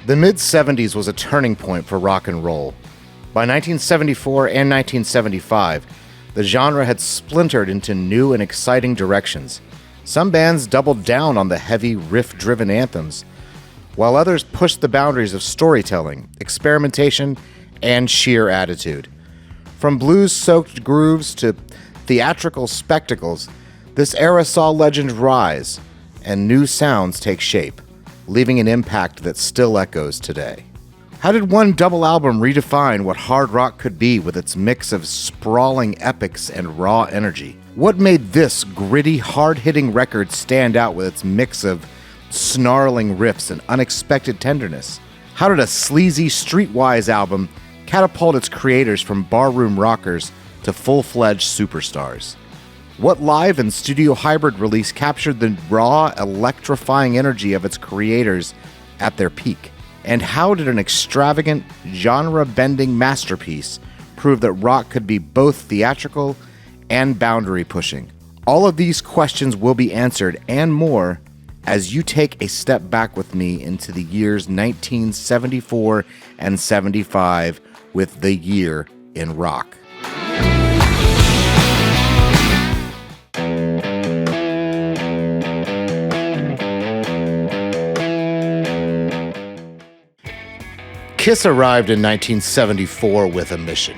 The mid-70s was a turning point for rock and roll. By 1974 and 1975, the genre had splintered into new and exciting directions. Some bands doubled down on the heavy, riff-driven anthems, while others pushed the boundaries of storytelling, experimentation, and sheer attitude. From blues-soaked grooves to theatrical spectacles, this era saw legends rise and new sounds take shape, leaving an impact that still echoes today. How did one double album redefine what hard rock could be with its mix of sprawling epics and raw energy? What made this gritty, hard-hitting record stand out with its mix of snarling riffs and unexpected tenderness? How did a sleazy, streetwise album catapult its creators from barroom rockers to full-fledged superstars? What live and studio hybrid release captured the raw, electrifying energy of its creators at their peak? And how did an extravagant, genre-bending masterpiece prove that rock could be both theatrical and boundary-pushing? All of these questions will be answered and more as you take a step back with me into the years 1974 and 75 with The Year in Rock. Kiss arrived in 1974 with a mission: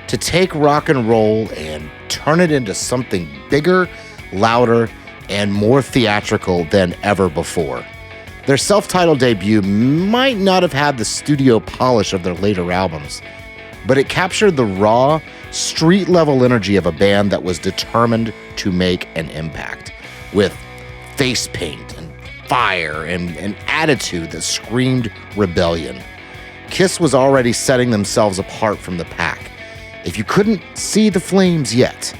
to take rock and roll and turn it into something bigger, louder, and more theatrical than ever before. Their self-titled debut might not have had the studio polish of their later albums, but it captured the raw, street-level energy of a band that was determined to make an impact, with face paint and fire and an attitude that screamed rebellion. Kiss was already setting themselves apart from the pack. If you couldn't see the flames yet,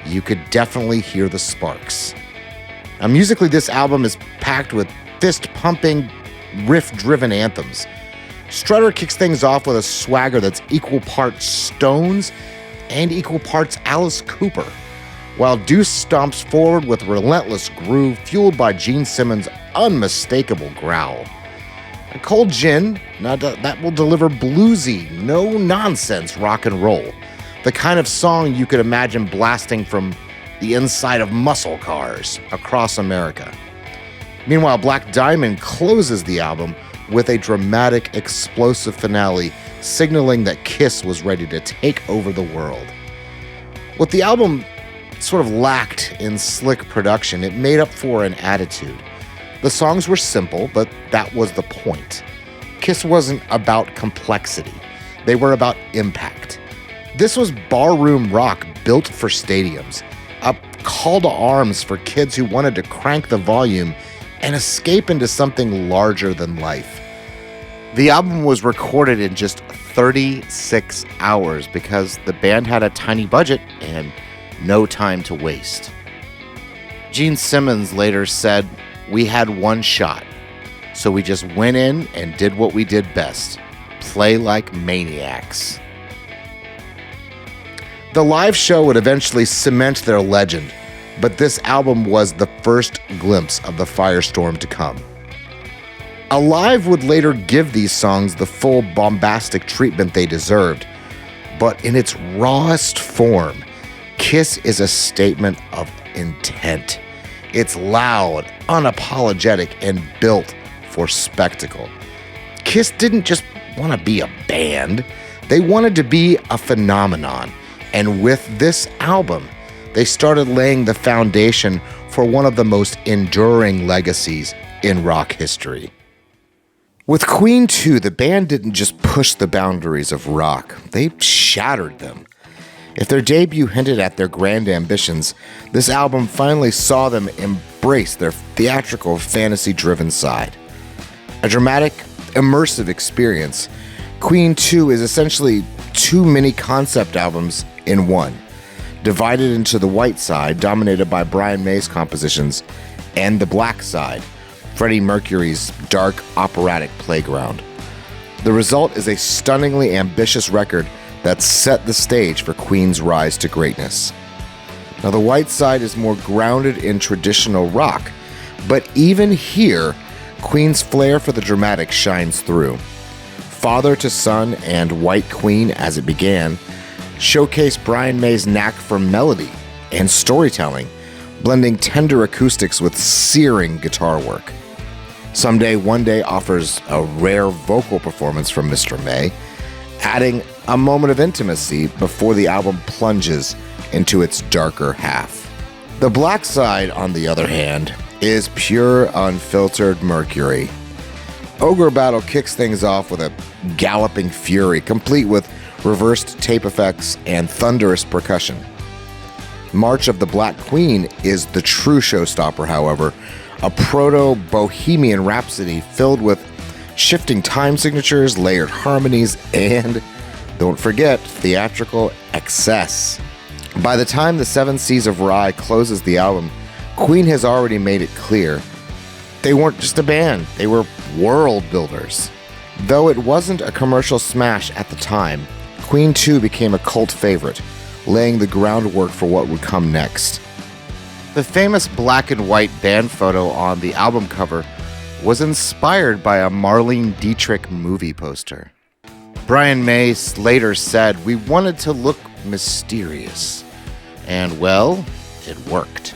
you could definitely hear the sparks. Now, musically, this album is packed with fist-pumping, riff-driven anthems. Strutter kicks things off with a swagger that's equal parts Stones and equal parts Alice Cooper, while Deuce stomps forward with relentless groove fueled by Gene Simmons' unmistakable growl. A Cold Gin, that will deliver bluesy, no-nonsense rock and roll, the kind of song you could imagine blasting from the inside of muscle cars across America. Meanwhile, Black Diamond closes the album with a dramatic, explosive finale, signaling that Kiss was ready to take over the world. What the album sort of lacked in slick production, it made up for in attitude. The songs were simple, but that was the point. Kiss wasn't about complexity. They were about impact. This was barroom rock built for stadiums, a call to arms for kids who wanted to crank the volume and escape into something larger than life. The album was recorded in just 36 hours because the band had a tiny budget and no time to waste. Gene Simmons later said, "We had one shot, so we just went in and did what we did best, play like maniacs." The live show would eventually cement their legend, but this album was the first glimpse of the firestorm to come. Alive would later give these songs the full bombastic treatment they deserved, but in its rawest form, Kiss is a statement of intent. It's loud, unapologetic, and built for spectacle. Kiss didn't just want to be a band, they wanted to be a phenomenon. And with this album, they started laying the foundation for one of the most enduring legacies in rock history. With Queen 2, the band didn't just push the boundaries of rock, they shattered them. If their debut hinted at their grand ambitions, this album finally saw them embrace their theatrical, fantasy-driven side. A dramatic, immersive experience, Queen 2 is essentially two mini-concept albums in one, divided into the white side, dominated by Brian May's compositions, and the black side, Freddie Mercury's dark, operatic playground. The result is a stunningly ambitious record that set the stage for Queen's rise to greatness. Now, the white side is more grounded in traditional rock, but even here, Queen's flair for the dramatic shines through. Father to Son and White Queen, as it began, showcased Brian May's knack for melody and storytelling, blending tender acoustics with searing guitar work. Someday, One Day offers a rare vocal performance from Mr. May, adding a moment of intimacy before the album plunges into its darker half. The Black Side, on the other hand, is pure, unfiltered mercury. Ogre Battle kicks things off with a galloping fury, complete with reversed tape effects and thunderous percussion. March of the Black Queen is the true showstopper, however, a proto-bohemian rhapsody filled with shifting time signatures, layered harmonies, and, don't forget, theatrical excess. By the time the Seven Seas of Rye closes the album, Queen has already made it clear they weren't just a band, they were world builders. Though it wasn't a commercial smash at the time, Queen 2 became a cult favorite, laying the groundwork for what would come next. The famous black and white band photo on the album cover was inspired by a Marlene Dietrich movie poster. Brian May later said, "We wanted to look mysterious." And well, it worked.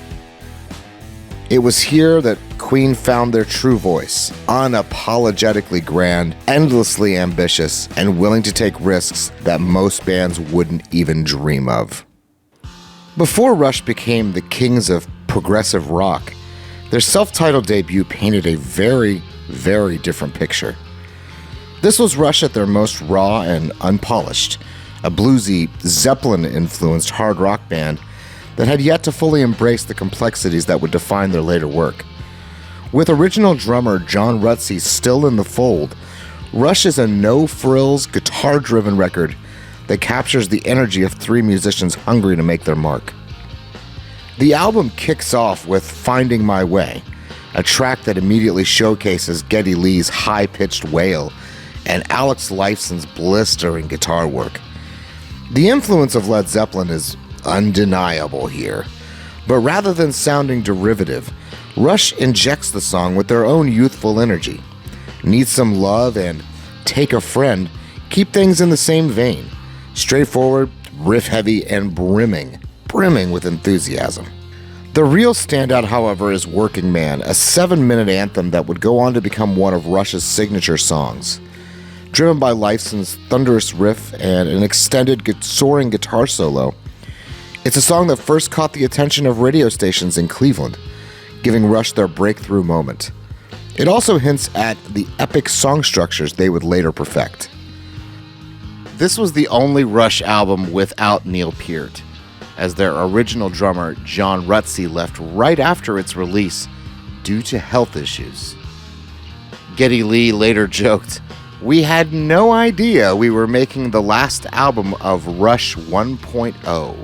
It was here that Queen found their true voice, unapologetically grand, endlessly ambitious, and willing to take risks that most bands wouldn't even dream of. Before Rush became the kings of progressive rock, their self-titled debut painted a very, very different picture. This was Rush at their most raw and unpolished, a bluesy, Zeppelin-influenced hard rock band that had yet to fully embrace the complexities that would define their later work. With original drummer John Rutsey still in the fold, Rush is a no-frills, guitar-driven record that captures the energy of three musicians hungry to make their mark. The album kicks off with Finding My Way, a track that immediately showcases Geddy Lee's high-pitched wail and Alex Lifeson's blistering guitar work. The influence of Led Zeppelin is undeniable here, but rather than sounding derivative, Rush injects the song with their own youthful energy. Need Some Love and Take a Friend keep things in the same vein, straightforward, riff-heavy, and brimming with enthusiasm. The real standout, however, is Working Man, a 7-minute anthem that would go on to become one of Rush's signature songs. Driven by Lifeson's thunderous riff and an extended soaring guitar solo, it's a song that first caught the attention of radio stations in Cleveland, giving Rush their breakthrough moment. It also hints at the epic song structures they would later perfect. This was the only Rush album without Neil Peart, as their original drummer John Rutsey left right after its release due to health issues. Geddy Lee later joked, "We had no idea we were making the last album of Rush 1.0.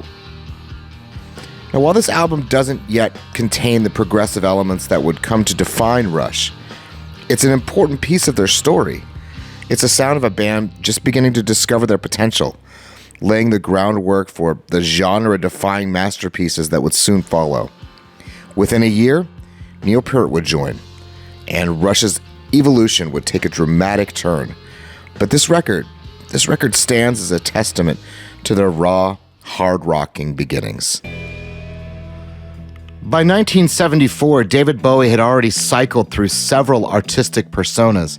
Now, while this album doesn't yet contain the progressive elements that would come to define Rush, it's an important piece of their story. It's a sound of a band just beginning to discover their potential, laying the groundwork for the genre-defying masterpieces that would soon follow. Within a year, Neil Peart would join, and Rush's evolution would take a dramatic turn. But this record stands as a testament to their raw, hard-rocking beginnings. By 1974, David Bowie had already cycled through several artistic personas,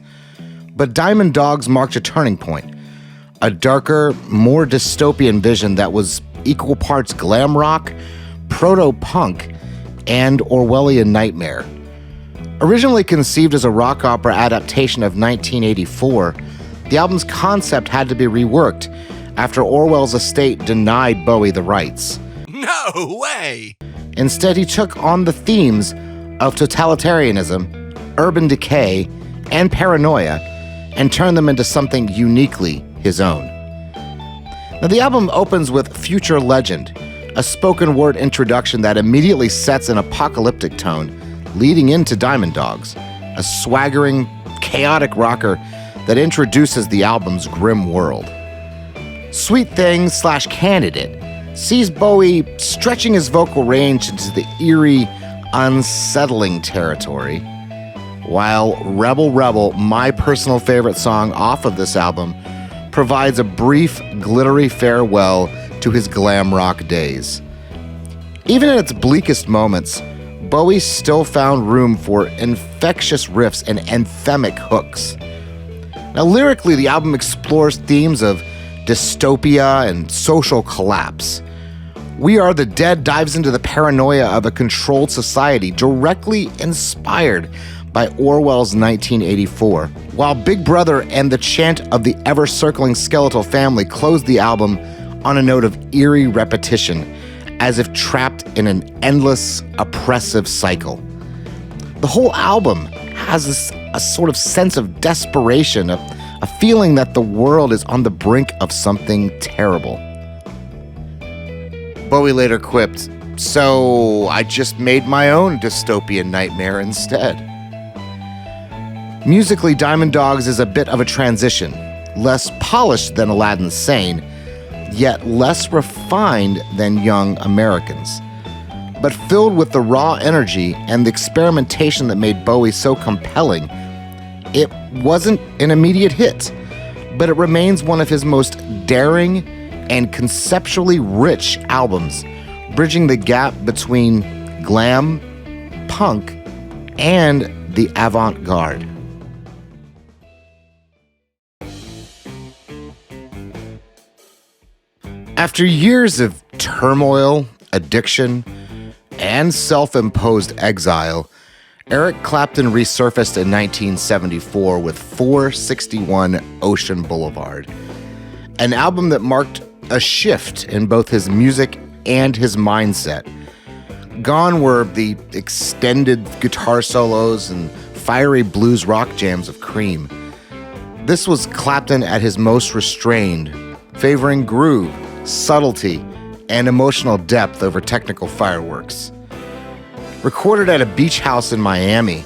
but Diamond Dogs marked a turning point, a darker, more dystopian vision that was equal parts glam rock, proto-punk, and Orwellian nightmare. Originally conceived as a rock opera adaptation of 1984, the album's concept had to be reworked after Orwell's estate denied Bowie the rights. No way! Instead, he took on the themes of totalitarianism, urban decay, and paranoia, and turned them into something uniquely his own. Now, the album opens with Future Legend, a spoken word introduction that immediately sets an apocalyptic tone, leading into Diamond Dogs, a swaggering, chaotic rocker that introduces the album's grim world. Sweet Thing / Candidate sees Bowie stretching his vocal range into the eerie, unsettling territory. while Rebel Rebel, my personal favorite song off of this album, provides a brief, glittery farewell to his glam rock days. Even in its bleakest moments, Bowie still found room for infectious riffs and anthemic hooks. Now, lyrically, the album explores themes of dystopia and social collapse. We Are the Dead dives into the paranoia of a controlled society, directly inspired by Orwell's 1984, while Big Brother and the chant of the ever-circling skeletal family close the album on a note of eerie repetition, as if trapped in an endless, oppressive cycle. The whole album has a sort of sense of desperation, a feeling that the world is on the brink of something terrible. Bowie later quipped, "So I just made my own dystopian nightmare instead." Musically, Diamond Dogs is a bit of a transition, less polished than Aladdin's Sane, yet less refined than Young Americans, but filled with the raw energy and the experimentation that made Bowie so compelling. It wasn't an immediate hit, but it remains one of his most daring and conceptually rich albums, bridging the gap between glam, punk, and the avant-garde. After years of turmoil, addiction, and self-imposed exile, Eric Clapton resurfaced in 1974 with 461 Ocean Boulevard, an album that marked a shift in both his music and his mindset. Gone were the extended guitar solos and fiery blues rock jams of Cream. This was Clapton at his most restrained, favoring groove, subtlety, and emotional depth over technical fireworks. Recorded at a beach house in Miami,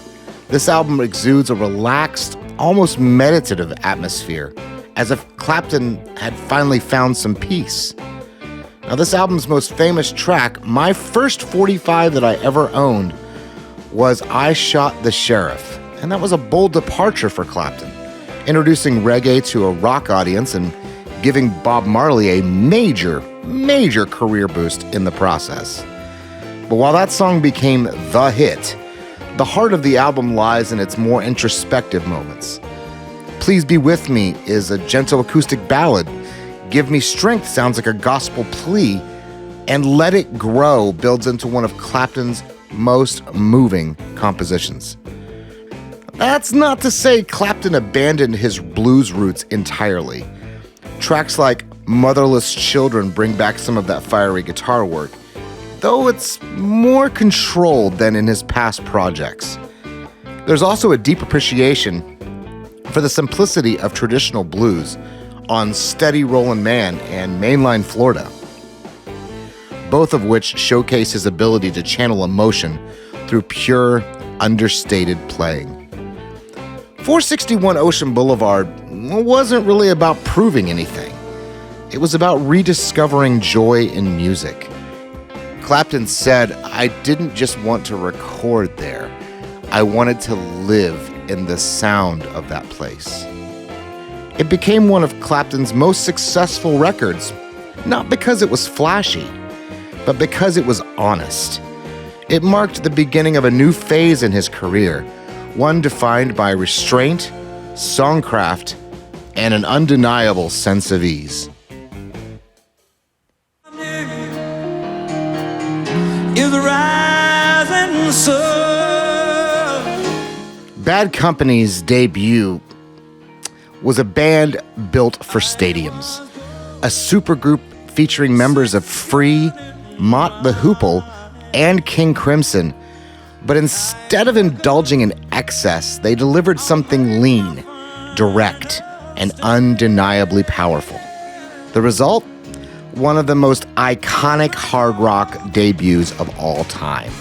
this album exudes a relaxed, almost meditative atmosphere, as if Clapton had finally found some peace. Now, this album's most famous track, my first 45 that I ever owned, was I Shot the Sheriff, and that was a bold departure for Clapton, introducing reggae to a rock audience and giving Bob Marley a major career boost in the process. But while that song became the hit, the heart of the album lies in its more introspective moments. Please Be With Me is a gentle acoustic ballad. Give Me Strength sounds like a gospel plea. And Let It Grow builds into one of Clapton's most moving compositions. That's not to say Clapton abandoned his blues roots entirely. Tracks like Motherless Children bring back some of that fiery guitar work, though it's more controlled than in his past projects. There's also a deep appreciation for the simplicity of traditional blues on Steady Rollin' Man and Mainline Florida, both of which showcase his ability to channel emotion through pure, understated playing. 461 Ocean Boulevard wasn't really about proving anything. It was about rediscovering joy in music. Clapton said, "I didn't just want to record there. I wanted to live in the sound of that place." It became one of Clapton's most successful records, not because it was flashy, but because it was honest. It marked the beginning of a new phase in his career, one defined by restraint, songcraft, and an undeniable sense of ease. Is the rising sun. Bad Company's debut was a band built for stadiums, a supergroup featuring members of Free, Mott the Hoople, and King Crimson. But instead of indulging in excess, they delivered something lean, direct, and undeniably powerful. The result? One of the most iconic hard rock debuts of all time.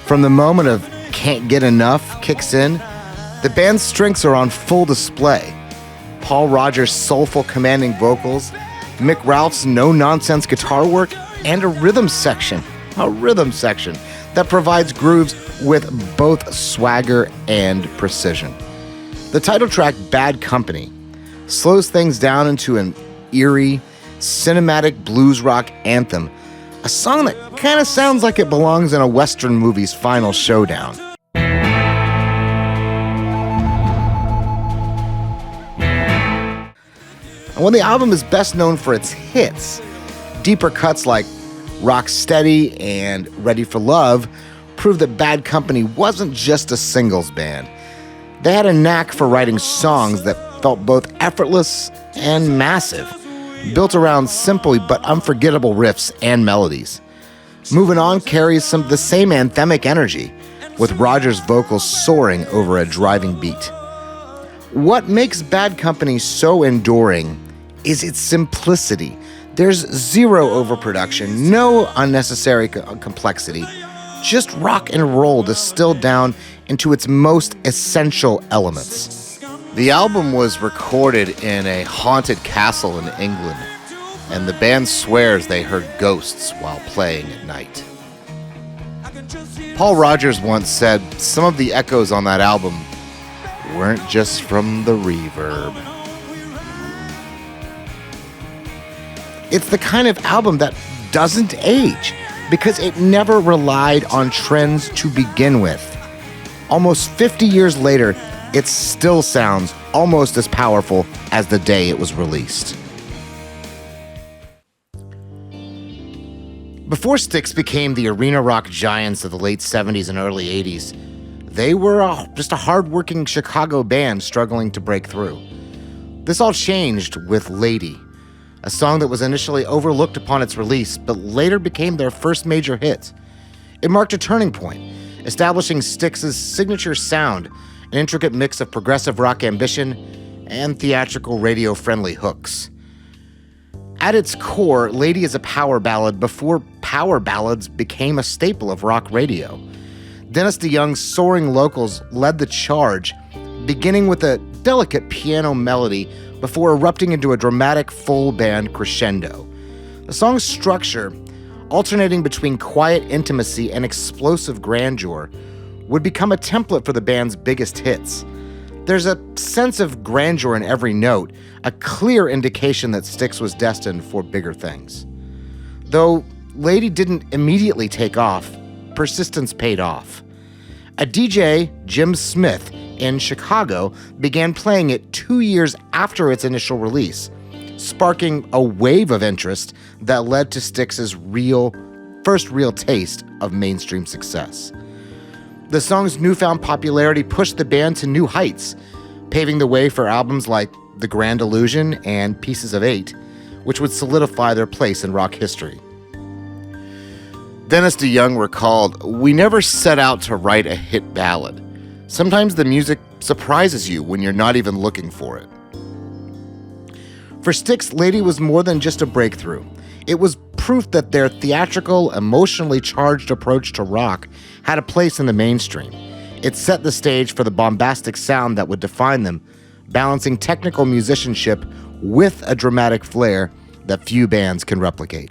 From the moment of Can't Get Enough kicks in, the band's strengths are on full display. Paul Rodgers' soulful, commanding vocals, Mick Ralph's no-nonsense guitar work, and a rhythm section that provides grooves with both swagger and precision. The title track, Bad Company, slows things down into an eerie, cinematic blues rock anthem, a song that kind of sounds like it belongs in a Western movie's final showdown. And when the album is best known for its hits, deeper cuts like Rock Steady and Ready for Love prove that Bad Company wasn't just a singles band. They had a knack for writing songs that felt both effortless and massive, built around simple but unforgettable riffs and melodies. Moving On carries some of the same anthemic energy, with Roger's vocals soaring over a driving beat. What makes Bad Company so enduring is its simplicity. There's zero overproduction, no unnecessary complexity, just rock and roll distilled down into its most essential elements. The album was recorded in a haunted castle in England, and the band swears they heard ghosts while playing at night. Paul Rodgers once said some of the echoes on that album weren't just from the reverb. It's the kind of album that doesn't age because it never relied on trends to begin with. Almost 50 years later, it still sounds almost as powerful as the day it was released. Before Styx became the arena rock giants of the late 70s and early 80s, they were just a hard-working Chicago band struggling to break through. This all changed with Lady, a song that was initially overlooked upon its release, but later became their first major hit. It marked a turning point, establishing Styx's signature sound, an intricate mix of progressive rock ambition and theatrical radio-friendly hooks. At its core, Lady is a power ballad before power ballads became a staple of rock radio. Dennis DeYoung's soaring vocals led the charge, beginning with a delicate piano melody before erupting into a dramatic full band crescendo. The song's structure, alternating between quiet intimacy and explosive grandeur, would become a template for the band's biggest hits. There's a sense of grandeur in every note, a clear indication that Styx was destined for bigger things. Though Lady didn't immediately take off, persistence paid off. A DJ, Jim Smith, in Chicago, began playing it 2 years after its initial release, sparking a wave of interest that led to Styx's first real taste of mainstream success. The song's newfound popularity pushed the band to new heights, paving the way for albums like The Grand Illusion and Pieces of Eight, which would solidify their place in rock history. Dennis DeYoung recalled, "We never set out to write a hit ballad. Sometimes the music surprises you when you're not even looking for it." For Styx, Lady was more than just a breakthrough. It was proof that their theatrical, emotionally charged approach to rock had a place in the mainstream. It set the stage for the bombastic sound that would define them, balancing technical musicianship with a dramatic flair that few bands can replicate.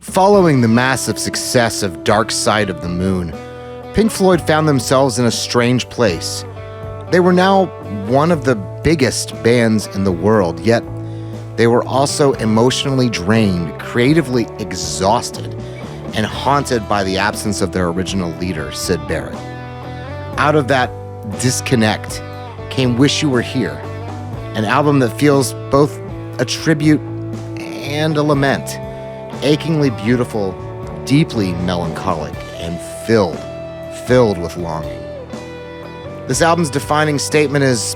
Following the massive success of Dark Side of the Moon, Pink Floyd found themselves in a strange place. They were now one of the biggest bands in the world, yet they were also emotionally drained, creatively exhausted, and haunted by the absence of their original leader, Syd Barrett. Out of that disconnect came Wish You Were Here, an album that feels both a tribute and a lament, achingly beautiful, deeply melancholic, and filled with longing. This album's defining statement is,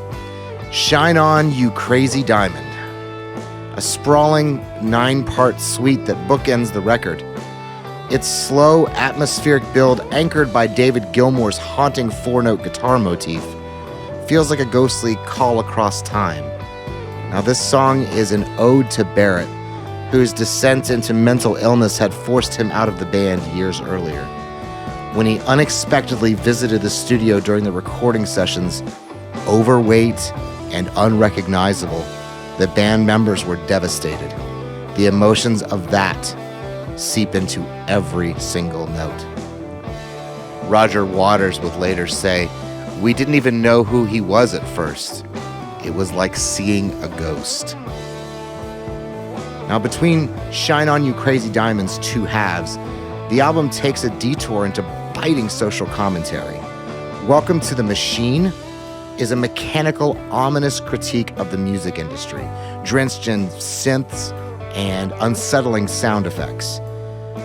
"Shine on, you crazy diamond," a sprawling 9-part suite that bookends the record. Its slow, atmospheric build, anchored by David Gilmour's haunting 4-note guitar motif, feels like a ghostly call across time. Now, this song is an ode to Barrett, whose descent into mental illness had forced him out of the band years earlier. When he unexpectedly visited the studio during the recording sessions, overweight and unrecognizable, the band members were devastated. The emotions of that seep into every single note. Roger Waters would later say, "We didn't even know who he was at first. It was like seeing a ghost." Now, between Shine On You Crazy Diamond's two halves, the album takes a detour into biting social commentary. Welcome to the Machine is a mechanical, ominous critique of the music industry, drenched in synths and unsettling sound effects.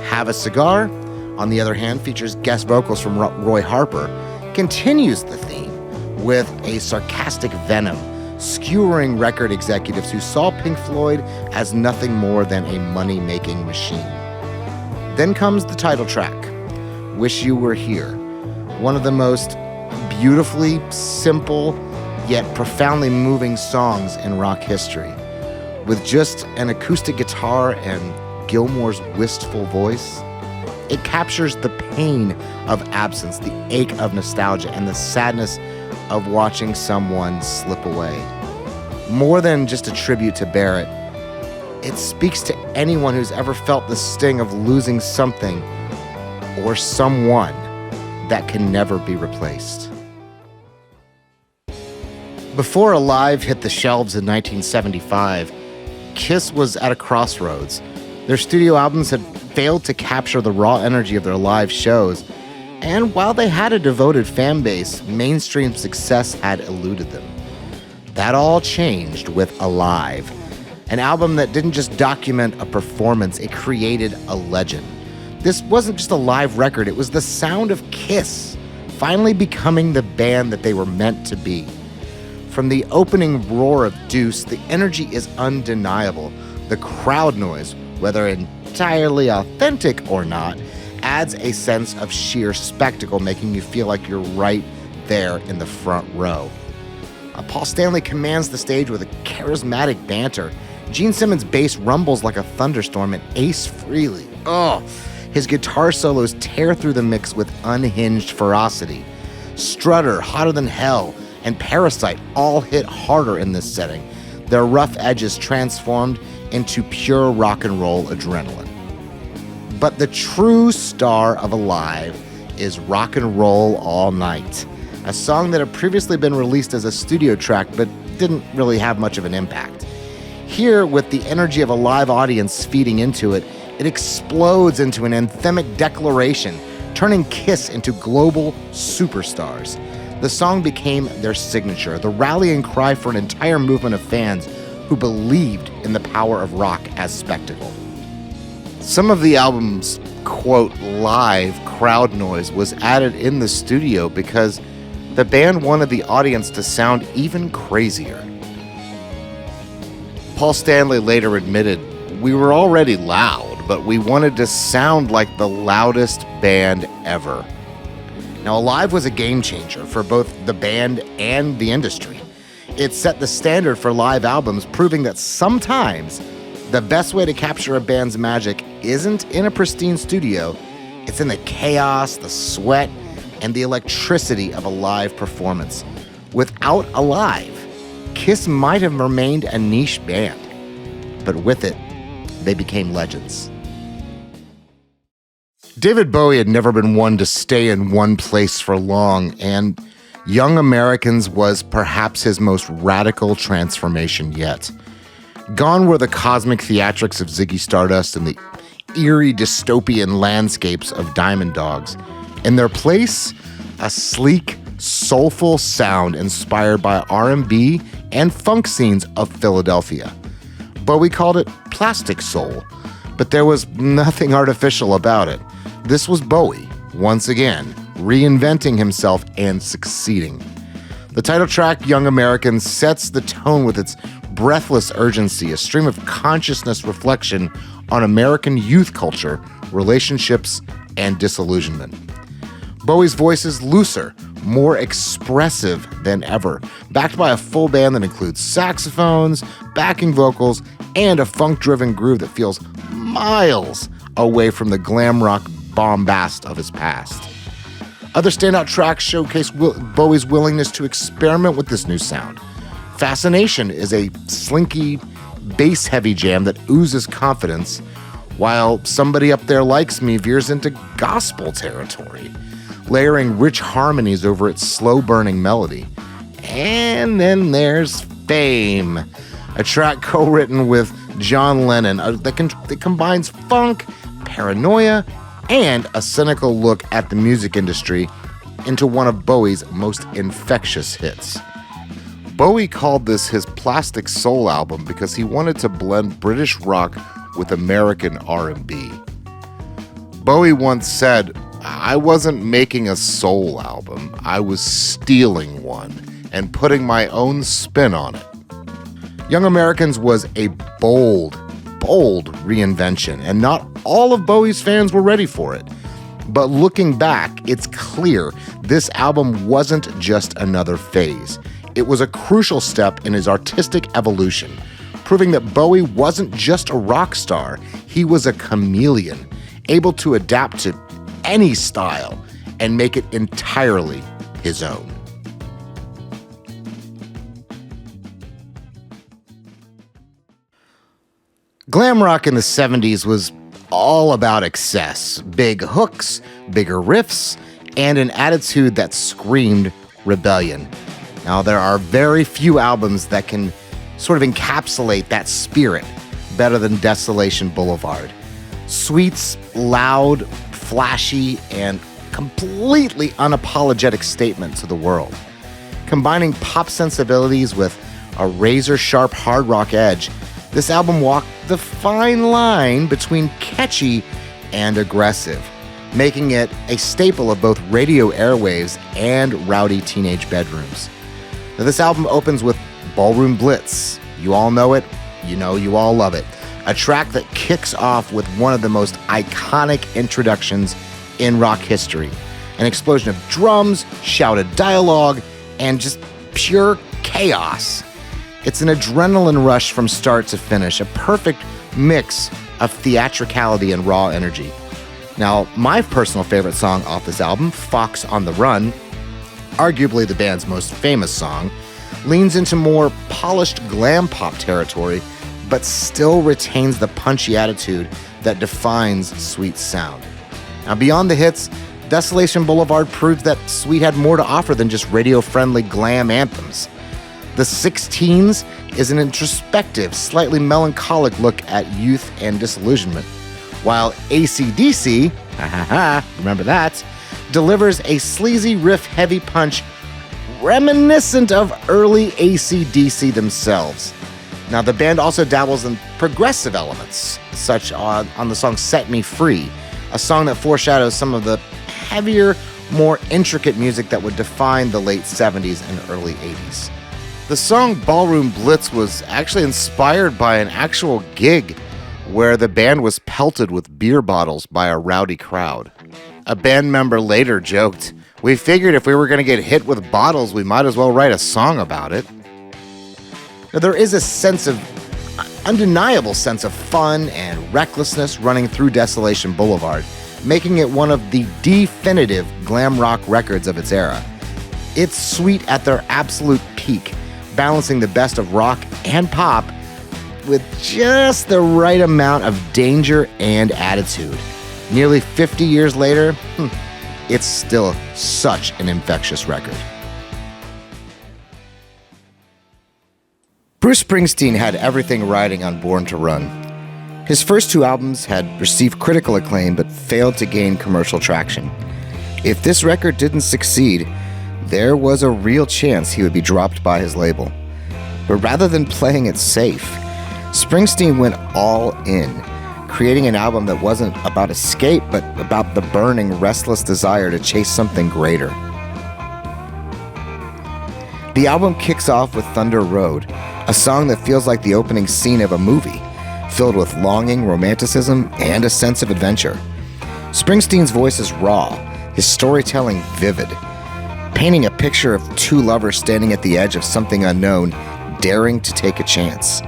Have a Cigar, on the other hand, features guest vocals from Roy Harper, continues the theme with a sarcastic venom, skewering record executives who saw Pink Floyd as nothing more than a money-making machine. Then comes the title track, Wish You Were Here, one of the most beautifully simple yet profoundly moving songs in rock history. With just an acoustic guitar and Gilmour's wistful voice, it captures the pain of absence, the ache of nostalgia, and the sadness of watching someone slip away. More than just a tribute to Barrett, it speaks to anyone who's ever felt the sting of losing something or someone that can never be replaced. Before Alive hit the shelves in 1975, Kiss was at a crossroads. Their studio albums had failed to capture the raw energy of their live shows, and while they had a devoted fan base, mainstream success had eluded them. That all changed with Alive, an album that didn't just document a performance, it created a legend. This wasn't just a live record, it was the sound of Kiss finally becoming the band that they were meant to be. From the opening roar of Deuce, the energy is undeniable. The crowd noise, whether entirely authentic or not, adds a sense of sheer spectacle, making you feel like you're right there in the front row. Paul Stanley commands the stage with a charismatic banter. Gene Simmons' bass rumbles like a thunderstorm, and Ace Frehley, his guitar solos tear through the mix with unhinged ferocity. Strutter, Hotter Than Hell, and Parasite all hit harder in this setting, their rough edges transformed into pure rock and roll adrenaline. But the true star of Alive is Rock and Roll All Night, a song that had previously been released as a studio track but didn't really have much of an impact. Here, with the energy of a live audience feeding into it, it explodes into an anthemic declaration, turning Kiss into global superstars. The song became their signature, the rallying cry for an entire movement of fans who believed in the power of rock as spectacle. Some of the album's, quote, live crowd noise was added in the studio because the band wanted the audience to sound even crazier. Paul Stanley later admitted, "We were already loud, but we wanted to sound like the loudest band ever." Now, Alive was a game changer for both the band and the industry. It set the standard for live albums, proving that sometimes the best way to capture a band's magic isn't in a pristine studio, it's in the chaos, the sweat, and the electricity of a live performance. Without Alive, Kiss might have remained a niche band, but with it, they became legends. David Bowie had never been one to stay in one place for long, and Young Americans was perhaps his most radical transformation yet. Gone were the cosmic theatrics of Ziggy Stardust and the eerie dystopian landscapes of Diamond Dogs. In their place, a sleek, soulful sound inspired by R&B and funk scenes of Philadelphia. Bowie called it plastic soul, but there was nothing artificial about it. This was Bowie, once again, reinventing himself and succeeding. The title track, Young Americans, sets the tone with its breathless urgency, a stream of consciousness reflection on American youth culture, relationships, and disillusionment. Bowie's voice is looser, more expressive than ever, backed by a full band that includes saxophones, backing vocals, and a funk-driven groove that feels miles away from the glam rock bombast of his past. Other standout tracks showcase Bowie's willingness to experiment with this new sound. Fascination is a slinky, bass-heavy jam that oozes confidence, while Somebody Up There Likes Me veers into gospel territory, layering rich harmonies over its slow-burning melody. And then there's Fame, a track co-written with John Lennon that combines funk, paranoia, and a cynical look at the music industry into one of Bowie's most infectious hits. Bowie called this his Plastic Soul album because he wanted to blend British rock with American R&B. Bowie once said, "I wasn't making a soul album, I was stealing one and putting my own spin on it." Young Americans was a bold reinvention, and not all of Bowie's fans were ready for it. But looking back, it's clear this album wasn't just another phase. It was a crucial step in his artistic evolution, proving that Bowie wasn't just a rock star, he was a chameleon, able to adapt to any style and make it entirely his own. Glam rock in the 70s was all about excess, big hooks, bigger riffs, and an attitude that screamed rebellion. Now, there are very few albums that can sort of encapsulate that spirit better than Desolation Boulevard. Sweet's loud, flashy, and completely unapologetic statement to the world. Combining pop sensibilities with a razor-sharp hard rock edge, this album walked the fine line between catchy and aggressive, making it a staple of both radio airwaves and rowdy teenage bedrooms. Now, this album opens with Ballroom Blitz. You all know it, you all love it. A track that kicks off with one of the most iconic introductions in rock history. An explosion of drums, shouted dialogue, and just pure chaos. It's an adrenaline rush from start to finish, a perfect mix of theatricality and raw energy. Now, my personal favorite song off this album, Fox on the Run, arguably the band's most famous song, leans into more polished glam pop territory, but still retains the punchy attitude that defines Sweet's sound. Now, beyond the hits, Desolation Boulevard proved that Sweet had more to offer than just radio-friendly glam anthems. The 16s is an introspective, slightly melancholic look at youth and disillusionment, while AC/DC, remember that, delivers a sleazy riff-heavy punch reminiscent of early AC/DC themselves. Now, the band also dabbles in progressive elements, such on the song Set Me Free, a song that foreshadows some of the heavier, more intricate music that would define the late 70s and early 80s. The song Ballroom Blitz was actually inspired by an actual gig where the band was pelted with beer bottles by a rowdy crowd. A band member later joked, "We figured if we were going to get hit with bottles, we might as well write a song about it." Now, there is a undeniable sense of fun and recklessness running through Desolation Boulevard, making it one of the definitive glam rock records of its era. It's Sweet at their absolute peak, balancing the best of rock and pop with just the right amount of danger and attitude. Nearly 50 years later, it's still such an infectious record. Bruce Springsteen had everything riding on Born to Run. His first two albums had received critical acclaim but failed to gain commercial traction. If this record didn't succeed, there was a real chance he would be dropped by his label. But rather than playing it safe, Springsteen went all in, creating an album that wasn't about escape, but about the burning, restless desire to chase something greater. The album kicks off with Thunder Road, a song that feels like the opening scene of a movie, filled with longing, romanticism, and a sense of adventure. Springsteen's voice is raw, his storytelling vivid, painting a picture of two lovers standing at the edge of something unknown, daring to take a chance.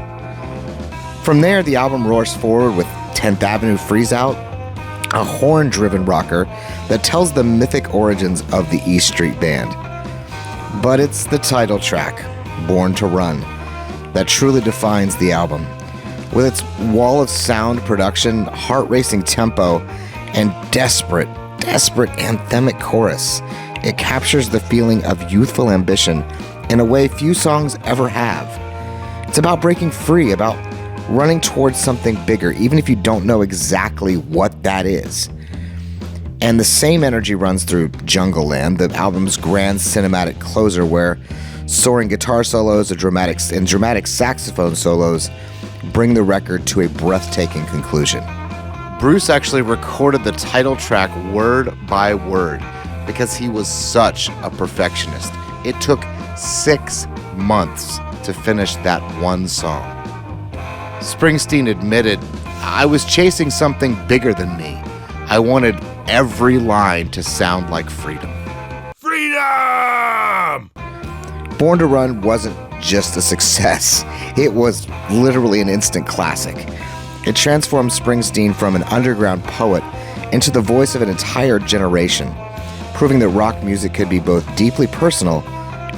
From there, the album roars forward with 10th Avenue Freeze Out, a horn-driven rocker that tells the mythic origins of the E Street Band. But it's the title track, Born to Run, that truly defines the album. With its wall of sound production, heart-racing tempo, and desperate anthemic chorus, it captures the feeling of youthful ambition in a way few songs ever have. It's about breaking free, about running towards something bigger, even if you don't know exactly what that is. And the same energy runs through Jungle Land, the album's grand cinematic closer, where soaring guitar solos and dramatic saxophone solos bring the record to a breathtaking conclusion. Bruce actually recorded the title track word by word because he was such a perfectionist. It took 6 months to finish that one song. Springsteen admitted, "I was chasing something bigger than me. I wanted every line to sound like freedom." Freedom! Born to Run wasn't just a success. It was literally an instant classic. It transformed Springsteen from an underground poet into the voice of an entire generation, proving that rock music could be both deeply personal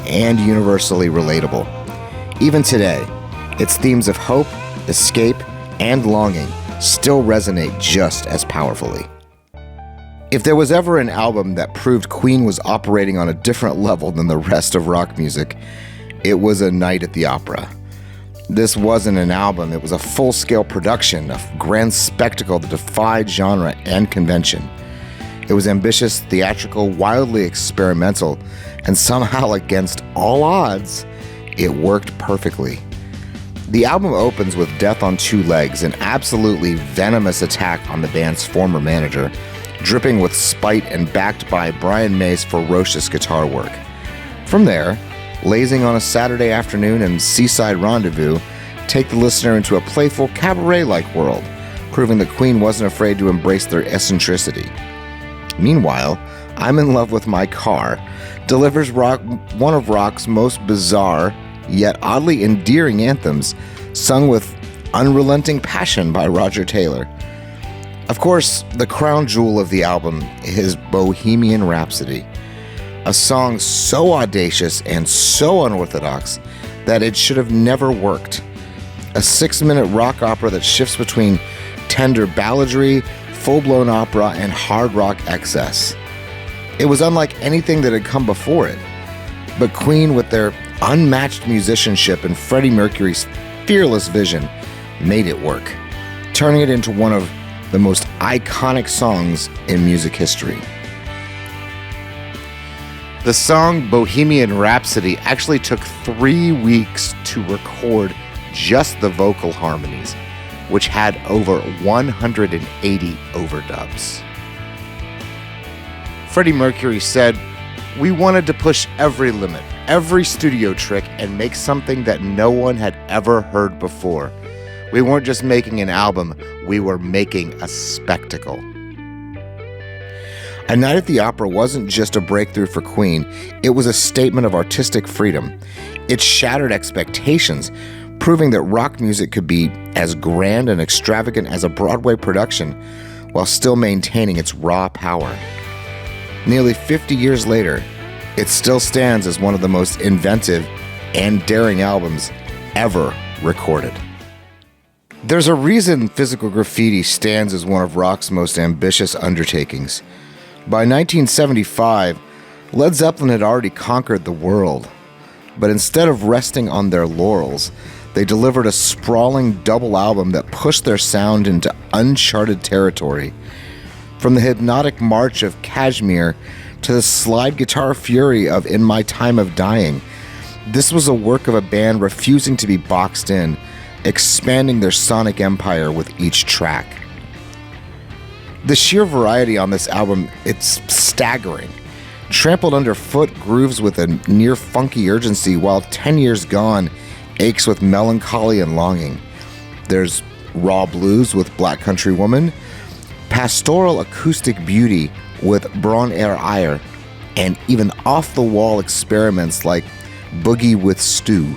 and universally relatable. Even today, its themes of hope, escape, and longing still resonate just as powerfully. If there was ever an album that proved Queen was operating on a different level than the rest of rock music, it was A Night at the Opera. This wasn't an album, it was a full-scale production, a grand spectacle that defied genre and convention. It was ambitious, theatrical, wildly experimental, and somehow against all odds, it worked perfectly. The album opens with Death on Two Legs, an absolutely venomous attack on the band's former manager, dripping with spite and backed by Brian May's ferocious guitar work. From there, Lazing on a Saturday Afternoon and Seaside Rendezvous take the listener into a playful cabaret-like world, proving that Queen wasn't afraid to embrace their eccentricity. Meanwhile, I'm in Love with My Car delivers one of rock's most bizarre, yet oddly endearing anthems, sung with unrelenting passion by Roger Taylor. Of course, the crown jewel of the album is Bohemian Rhapsody, a song so audacious and so unorthodox that it should have never worked. A 6-minute rock opera that shifts between tender balladry, full-blown opera, and hard rock excess. It was unlike anything that had come before it, but Queen, with their unmatched musicianship and Freddie Mercury's fearless vision, made it work, turning it into one of the most iconic songs in music history. The song Bohemian Rhapsody actually took 3 weeks to record just the vocal harmonies, which had over 180 overdubs. Freddie Mercury said, "We wanted to push every limit, every studio trick, and make something that no one had ever heard before. We weren't just making an album, we were making a spectacle." A Night at the Opera wasn't just a breakthrough for Queen, it was a statement of artistic freedom. It shattered expectations, proving that rock music could be as grand and extravagant as a Broadway production while still maintaining its raw power. Nearly 50 years later, it still stands as one of the most inventive and daring albums ever recorded. There's a reason Physical Graffiti stands as one of rock's most ambitious undertakings. By 1975, Led Zeppelin had already conquered the world, but instead of resting on their laurels, they delivered a sprawling double album that pushed their sound into uncharted territory. From the hypnotic march of Kashmir to the slide guitar fury of In My Time of Dying, this was a work of a band refusing to be boxed in, expanding their sonic empire with each track. The sheer variety on this album, it's staggering. Trampled underfoot grooves with a near funky urgency, while 10 Years Gone aches with melancholy and longing. There's raw blues with Black Country Woman, pastoral acoustic beauty with Braun er Eier, and even off-the-wall experiments like Boogie with Stew.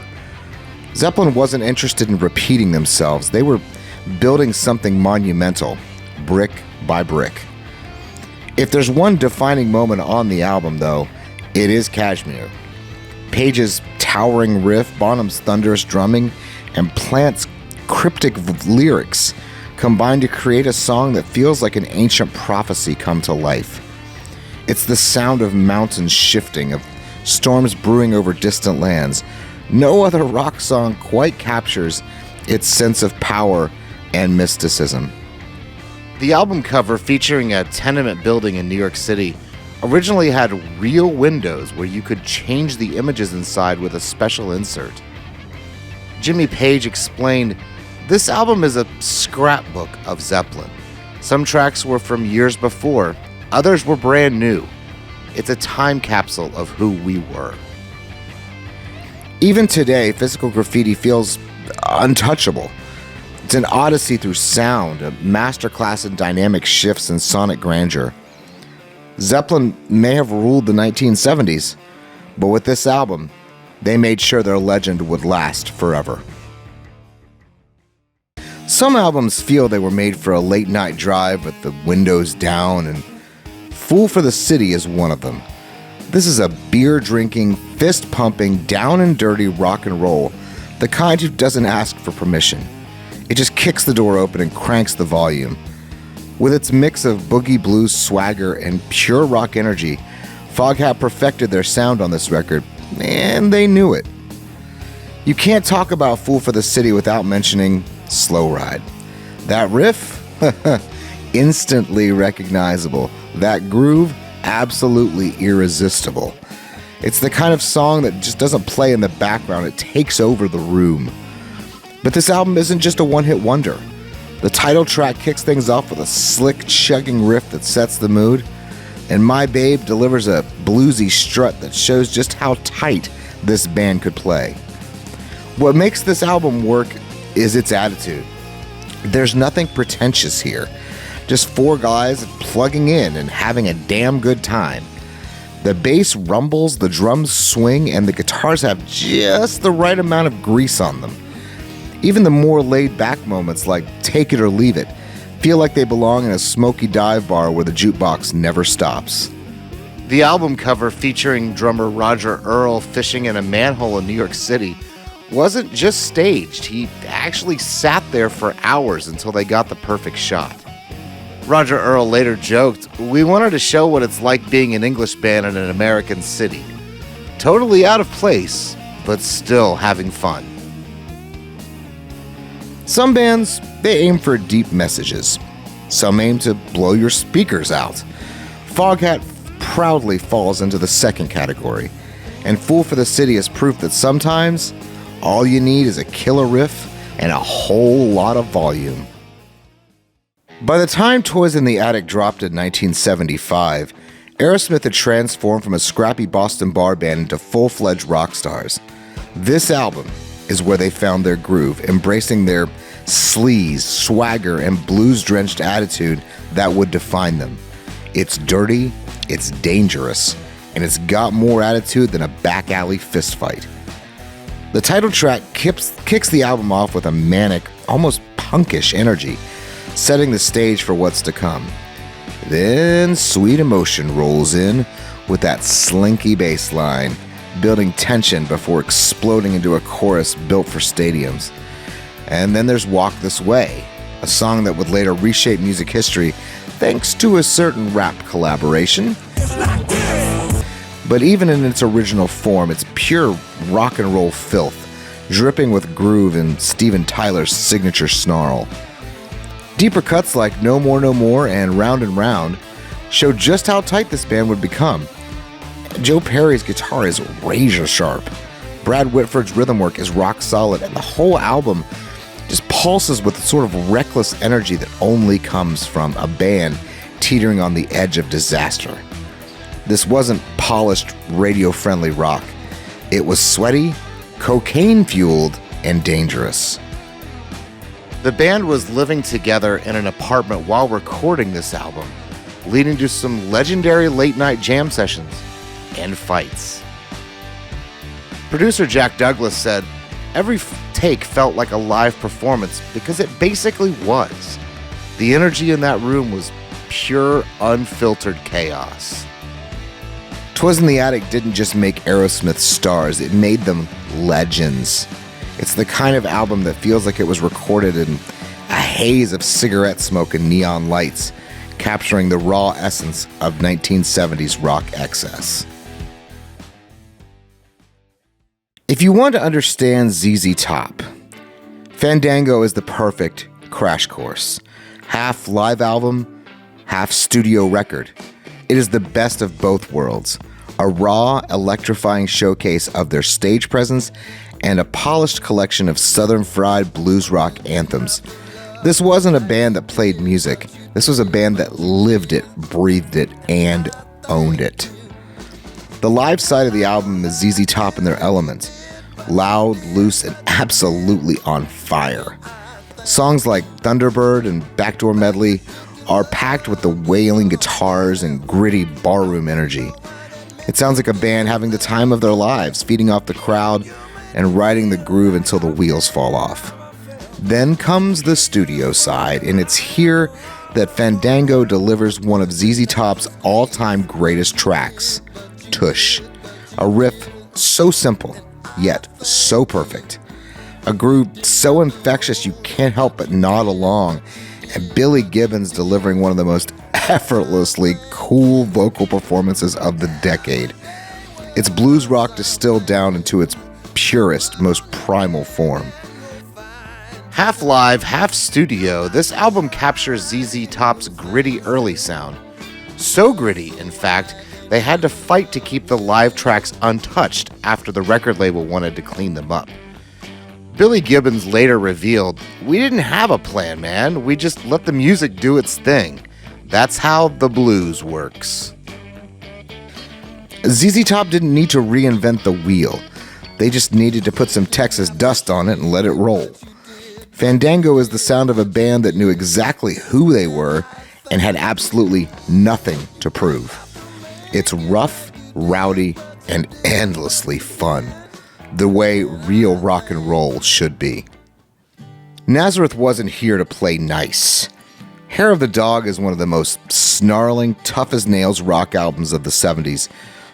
Zeppelin wasn't interested in repeating themselves. They were building something monumental, brick by brick. If there's one defining moment on the album, though, it is Kashmir. Page's towering riff, Bonham's thunderous drumming, and Plant's cryptic lyrics combine to create a song that feels like an ancient prophecy come to life. It's the sound of mountains shifting, of storms brewing over distant lands. No other rock song quite captures its sense of power and mysticism. The album cover, featuring a tenement building in New York City, originally had real windows where you could change the images inside with a special insert. Jimmy Page explained, "This album is a scrapbook of Zeppelin. Some tracks were from years before, others were brand new. It's a time capsule of who we were." Even today, physical graffiti feels untouchable. It's an odyssey through sound, a masterclass in dynamic shifts and sonic grandeur. Zeppelin may have ruled the 1970s, but with this album, they made sure their legend would last forever. Some albums feel they were made for a late-night drive with the windows down, and Fool for the City is one of them. This is a beer-drinking, fist-pumping, down-and-dirty rock and roll, the kind who doesn't ask for permission. It just kicks the door open and cranks the volume. With its mix of boogie blues swagger and pure rock energy, Foghat perfected their sound on this record, and they knew it. You can't talk about Fool for the City without mentioning Slow Ride. That riff? Instantly recognizable. That groove? Absolutely irresistible. It's the kind of song that just doesn't play in the background, it takes over the room. But this album isn't just a one-hit wonder. The title track kicks things off with a slick, chugging riff that sets the mood, and My Babe delivers a bluesy strut that shows just how tight this band could play. What makes this album work is its attitude. There's nothing pretentious here, just four guys plugging in and having a damn good time. The bass rumbles, the drums swing, and the guitars have just the right amount of grease on them. Even the more laid-back moments, like Take It or Leave It, feel like they belong in a smoky dive bar where the jukebox never stops. The album cover, featuring drummer Roger Earl fishing in a manhole in New York City, wasn't just staged. He actually sat there for hours until they got the perfect shot. Roger Earl later joked, "We wanted to show what it's like being an English band in an American city. Totally out of place, but still having fun." Some bands, they aim for deep messages. Some aim to blow your speakers out. Foghat proudly falls into the second category, and Fool for the City is proof that sometimes all you need is a killer riff and a whole lot of volume. By the time Toys in the Attic dropped in 1975, Aerosmith had transformed from a scrappy Boston bar band into full-fledged rock stars. This album is where they found their groove, embracing their sleaze, swagger, and blues-drenched attitude that would define them. It's dirty, it's dangerous, and it's got more attitude than a back alley fistfight. The title track kicks the album off with a manic, almost punkish energy, setting the stage for what's to come. Then Sweet Emotion rolls in with that slinky bass line, building tension before exploding into a chorus built for stadiums. And then there's Walk This Way, a song that would later reshape music history thanks to a certain rap collaboration. But even in its original form, it's pure rock and roll filth, dripping with groove and Steven Tyler's signature snarl. Deeper cuts like No More No More and Round show just how tight this band would become. Joe Perry's guitar is razor sharp. Brad Whitford's rhythm work is rock solid, and the whole album just pulses with the sort of reckless energy that only comes from a band teetering on the edge of disaster. This wasn't polished, radio-friendly rock. It was sweaty, cocaine-fueled, and dangerous. The band was living together in an apartment while recording this album, leading to some legendary late-night jam sessions and fights. Producer Jack Douglas said, "Every take felt like a live performance because it basically was. The energy in that room was pure, unfiltered chaos." Twas in the Attic didn't just make Aerosmith stars, it made them legends. It's the kind of album that feels like it was recorded in a haze of cigarette smoke and neon lights, capturing the raw essence of 1970s rock excess. If you want to understand ZZ Top, Fandango is the perfect crash course. Half live album, half studio record. It is the best of both worlds. A raw, electrifying showcase of their stage presence and a polished collection of southern fried blues rock anthems. This wasn't a band that played music. This was a band that lived it, breathed it, and owned it. The live side of the album is ZZ Top in their element. Loud, loose, and absolutely on fire. Songs like Thunderbird and Backdoor Medley are packed with the wailing guitars and gritty barroom energy. It sounds like a band having the time of their lives, feeding off the crowd and riding the groove until the wheels fall off. Then comes the studio side, and it's here that Fandango delivers one of ZZ Top's all-time greatest tracks, Tush. A riff so simple, yet so perfect. A groove so infectious you can't help but nod along, and Billy Gibbons delivering one of the most effortlessly cool vocal performances of the decade. It's blues rock distilled down into its purest, most primal form. Half live, half studio, this album captures ZZ Top's gritty early sound. So gritty, in fact, they had to fight to keep the live tracks untouched after the record label wanted to clean them up. Billy Gibbons later revealed, "We didn't have a plan, man. We just let the music do its thing. That's how the blues works." ZZ Top didn't need to reinvent the wheel. They just needed to put some Texas dust on it and let it roll. Fandango is the sound of a band that knew exactly who they were and had absolutely nothing to prove. It's rough, rowdy, and endlessly fun, the way real rock and roll should be. Nazareth wasn't here to play nice. Hair of the Dog is one of the most snarling, tough-as-nails rock albums of the 70s,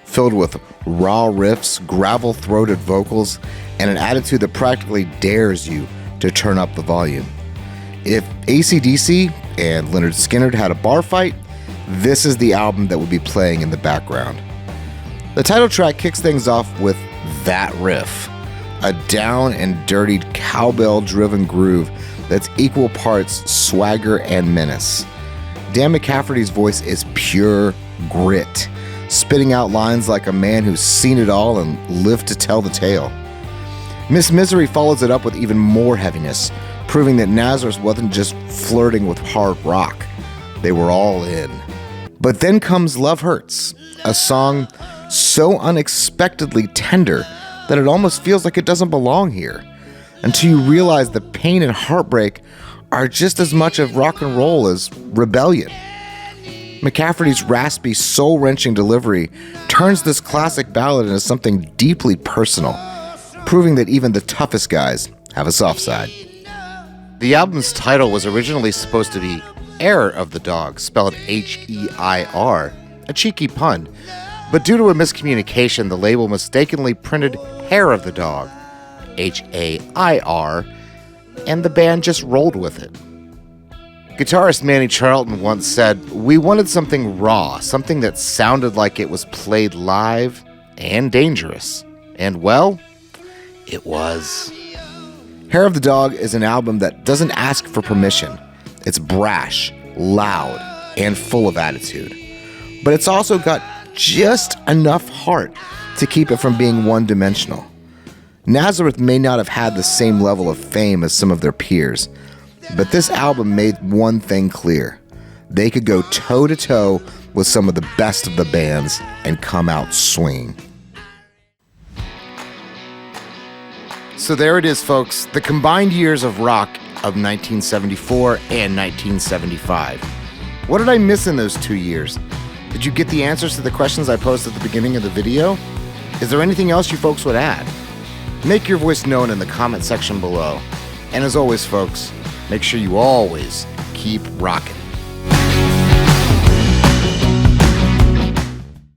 filled with raw riffs, gravel-throated vocals, and an attitude that practically dares you to turn up the volume. If AC/DC and Lynyrd Skynyrd had a bar fight, this is the album that would be playing in the background. The title track kicks things off with that riff, a down and dirtied cowbell-driven groove that's equal parts swagger and menace. Dan McCafferty's voice is pure grit, spitting out lines like a man who's seen it all and lived to tell the tale. Miss Misery follows it up with even more heaviness, proving that Nazareth wasn't just flirting with hard rock. They were all in. But then comes Love Hurts, a song so unexpectedly tender that it almost feels like it doesn't belong here, until you realize the pain and heartbreak are just as much of rock and roll as rebellion. McCafferty's raspy, soul-wrenching delivery turns this classic ballad into something deeply personal, proving that even the toughest guys have a soft side. The album's title was originally supposed to be Hair of the Dog, spelled H-E-I-R, a cheeky pun, but due to a miscommunication, the label mistakenly printed Hair of the Dog, H-A-I-R, and the band just rolled with it. Guitarist Manny Charlton once said, "We wanted something raw, something that sounded like it was played live and dangerous." And well, it was. Hair of the Dog is an album that doesn't ask for permission. It's brash, loud, and full of attitude. But it's also got just enough heart to keep it from being one-dimensional. Nazareth may not have had the same level of fame as some of their peers, but this album made one thing clear. They could go toe-to-toe with some of the best of the bands and come out swinging. So there it is, folks, the combined years of rock of 1974 and 1975. What did I miss in those 2 years? Did you get the answers to the questions I posed at the beginning of the video? Is there anything else you folks would add? Make your voice known in the comment section below. And as always, folks, make sure you always keep rocking.